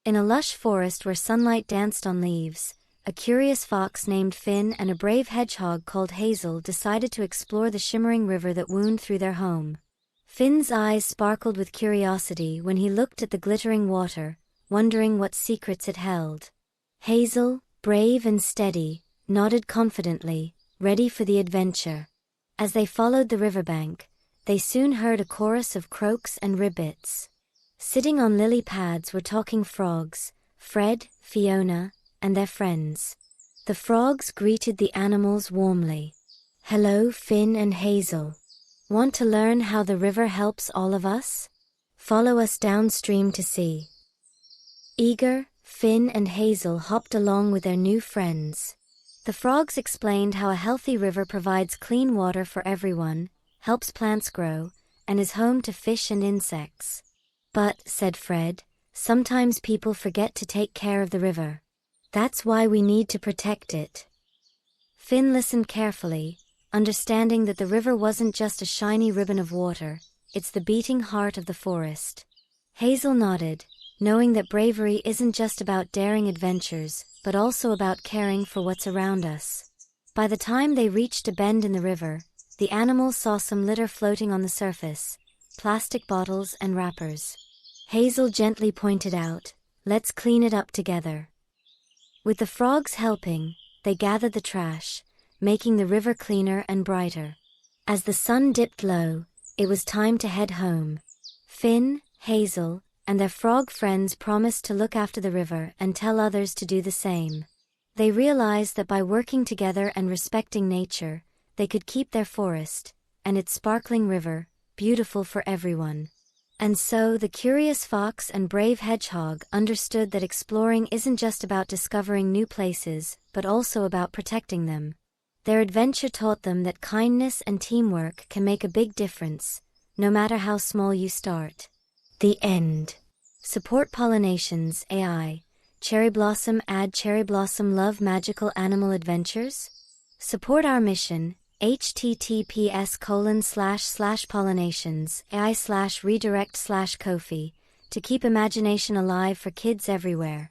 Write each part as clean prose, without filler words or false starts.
In a lush forest where sunlight danced on leaves, a curious fox named Finn and a brave hedgehog called Hazel decided to explore the shimmering river that wound through their home. Finn's eyes sparkled with curiosity when he looked at the glittering water, wondering what secrets it held. Hazel, brave and steady, nodded confidently, ready for the adventure. As they followed the riverbank, they soon heard a chorus of croaks and ribbits. Sitting on lily pads were talking frogs, Fred, Fiona, and their friends. The frogs greeted the animals warmly. "Hello, Finn and Hazel. Want to learn how the river helps all of us? Follow us downstream to see." Eager, Finn and Hazel hopped along with their new friends. The frogs explained how a healthy river provides clean water for everyone, helps plants grow, and is home to fish and insects. "But," said Fred, "sometimes people forget to take care of the river. That's why we need to protect it." Finn listened carefully, understanding that the river wasn't just a shiny ribbon of water, it's the beating heart of the forest. Hazel nodded, knowing that bravery isn't just about daring adventures, but also about caring for what's around us. By the time they reached a bend in the river, the animals saw some litter floating on the surface, plastic bottles and wrappers. Hazel gently pointed out, "Let's clean it up together." With the frogs helping, they gathered the trash, making the river cleaner and brighter. As the sun dipped low, it was time to head home. Finn, Hazel, and their frog friends promised to look after the river and tell others to do the same. They realized that by working together and respecting nature, they could keep their forest, and its sparkling river, beautiful for everyone. And so the curious fox and brave hedgehog understood that exploring isn't just about discovering new places, but also about protecting them. Their adventure taught them that kindness and teamwork can make a big difference, no matter how small you start. The end. Support pollinations AI. Cherry Blossom Add Cherry Blossom Love Magical Animal Adventures? Support our mission, https://pollinations AI/redirect/Ko-fi, to keep imagination alive for kids everywhere.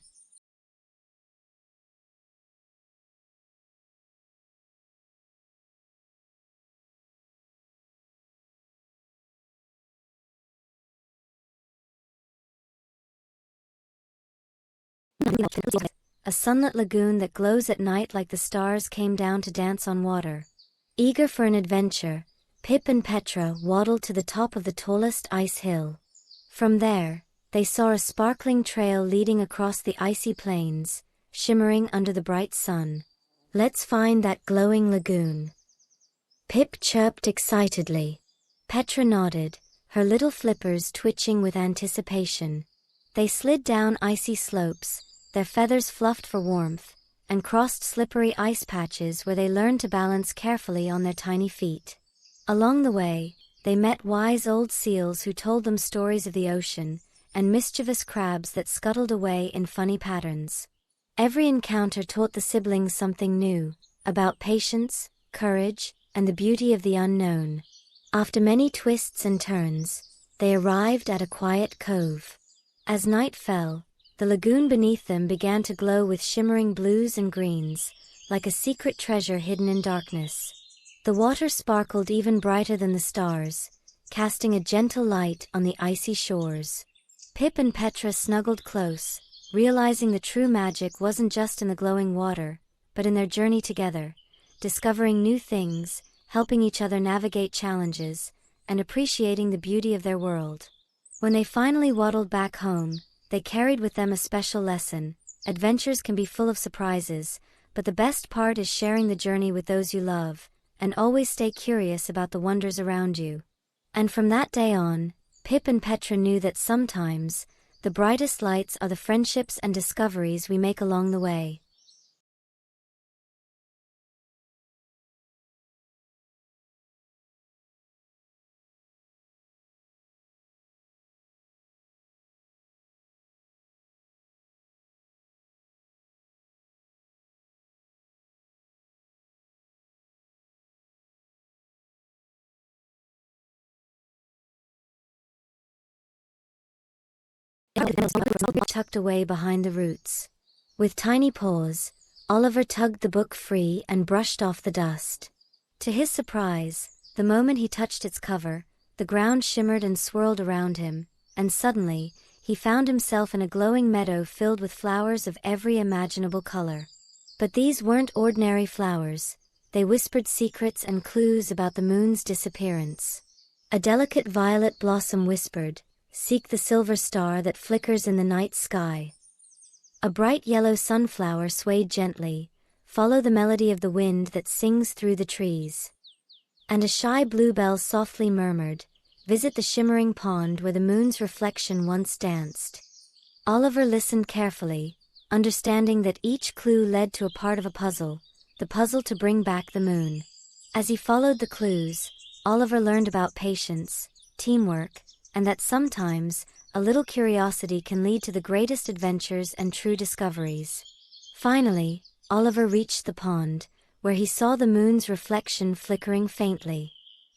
A sunlit lagoon that glows at night like the stars came down to dance on water. Eager for an adventure, Pip and Petra waddled to the top of the tallest ice hill. From there, they saw a sparkling trail leading across the icy plains, shimmering under the bright sun. "Let's find that glowing lagoon." Pip chirped excitedly. Petra nodded, her little flippers twitching with anticipation. They slid down icy slopes, their feathers fluffed for warmth, and crossed slippery ice patches where they learned to balance carefully on their tiny feet. Along the way, they met wise old seals who told them stories of the ocean, and mischievous crabs that scuttled away in funny patterns. Every encounter taught the siblings something new, about patience, courage, and the beauty of the unknown. After many twists and turns, they arrived at a quiet cove. As night fell, the lagoon beneath them began to glow with shimmering blues and greens, like a secret treasure hidden in darkness. The water sparkled even brighter than the stars, casting a gentle light on the icy shores. Pip and Petra snuggled close, realizing the true magic wasn't just in the glowing water, but in their journey together, discovering new things, helping each other navigate challenges, and appreciating the beauty of their world. When they finally waddled back home, they carried with them a special lesson. Adventures can be full of surprises, but the best part is sharing the journey with those you love, and always stay curious about the wonders around you. And from that day on, Pip and Petra knew that sometimes, the brightest lights are the friendships and discoveries we make along the way. tucked away behind the roots. With tiny paws, Oliver tugged the book free and brushed off the dust. To his surprise, the moment he touched its cover, the ground shimmered and swirled around him, and suddenly, he found himself in a glowing meadow filled with flowers of every imaginable color. But these weren't ordinary flowers. They whispered secrets and clues about the moon's disappearance. A delicate violet blossom whispered, "Seek the silver star that flickers in the night sky." A bright yellow sunflower swayed gently, "Follow the melody of the wind that sings through the trees." And a shy bluebell softly murmured, "Visit the shimmering pond where the moon's reflection once danced." Oliver listened carefully, understanding that each clue led to a part of a puzzle, the puzzle to bring back the moon. As he followed the clues, Oliver learned about patience, teamwork, and that sometimes, a little curiosity can lead to the greatest adventures and true discoveries. Finally, Oliver reached the pond, where he saw the moon's reflection flickering faintly.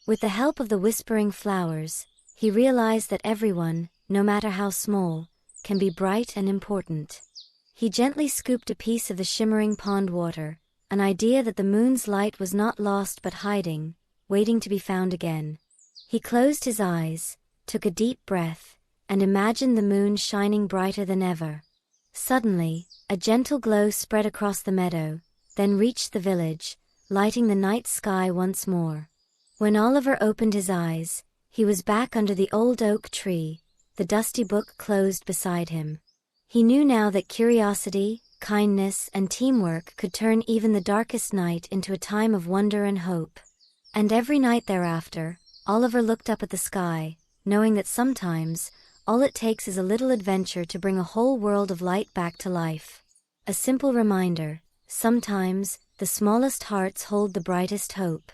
With the help of the whispering flowers, he realized that everyone, no matter how small, can be bright and important. He gently scooped a piece of the shimmering pond water, an idea that the moon's light was not lost but hiding, waiting to be found again. He closed his eyes, took a deep breath, and imagined the moon shining brighter than ever. Suddenly, a gentle glow spread across the meadow, then reached the village, lighting the night sky once more. When Oliver opened his eyes, he was back under the old oak tree, the dusty book closed beside him. He knew now that curiosity, kindness, and teamwork could turn even the darkest night into a time of wonder and hope. And every night thereafter, Oliver looked up at the sky, knowing that sometimes, all it takes is a little adventure to bring a whole world of light back to life. A simple reminder, sometimes, the smallest hearts hold the brightest hope.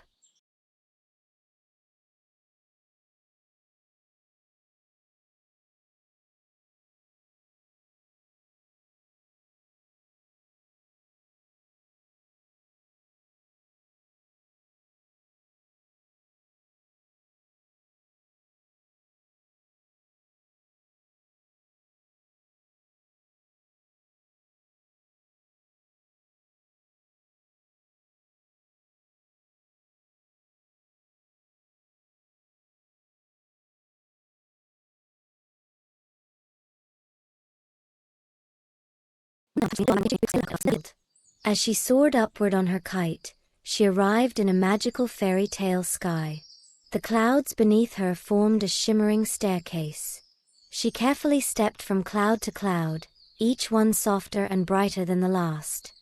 As she soared upward on her kite, she arrived in a magical fairy tale sky. The clouds beneath her formed a shimmering staircase. She carefully stepped from cloud to cloud, each one softer and brighter than the last.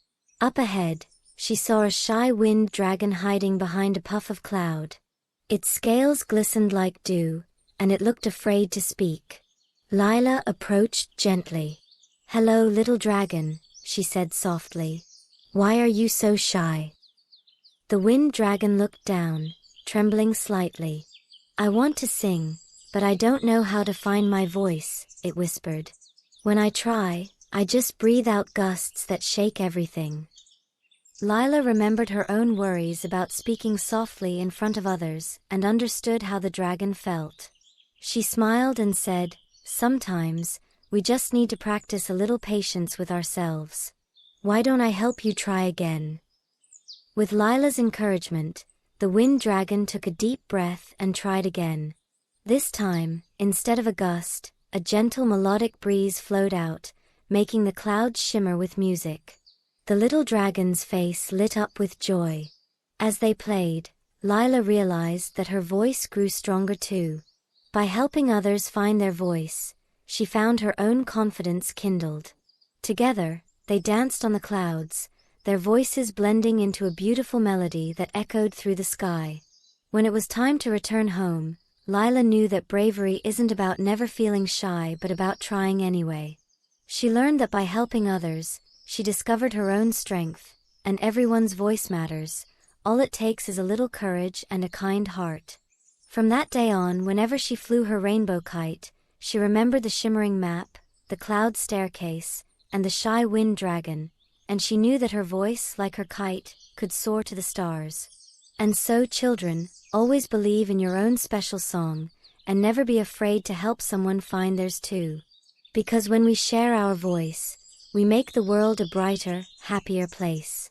Up ahead, she saw a shy wind dragon hiding behind a puff of cloud. Its scales glistened like dew, and it looked afraid to speak. Lila approached gently. "Hello, little dragon," she said softly. "Why are you so shy?" The wind dragon looked down, trembling slightly. "I want to sing, but I don't know how to find my voice," it whispered. "When I try, I just breathe out gusts that shake everything." Lila remembered her own worries about speaking softly in front of others and understood how the dragon felt. She smiled and said, "Sometimes, we just need to practice a little patience with ourselves. Why don't I help you try again?" With Lila's encouragement, the wind dragon took a deep breath and tried again. This time, instead of a gust, a gentle melodic breeze flowed out, making the clouds shimmer with music. The little dragon's face lit up with joy. As they played, Lila realized that her voice grew stronger too. By helping others find their voice, she found her own confidence kindled. Together, they danced on the clouds, their voices blending into a beautiful melody that echoed through the sky. When it was time to return home, Lila knew that bravery isn't about never feeling shy but about trying anyway. She learned that by helping others, she discovered her own strength, and everyone's voice matters. All it takes is a little courage and a kind heart. From that day on, whenever she flew her rainbow kite, she remembered the shimmering map, the cloud staircase, and the shy wind dragon, and she knew that her voice, like her kite, could soar to the stars. And so, children, always believe in your own special song, and never be afraid to help someone find theirs too. Because when we share our voice, we make the world a brighter, happier place.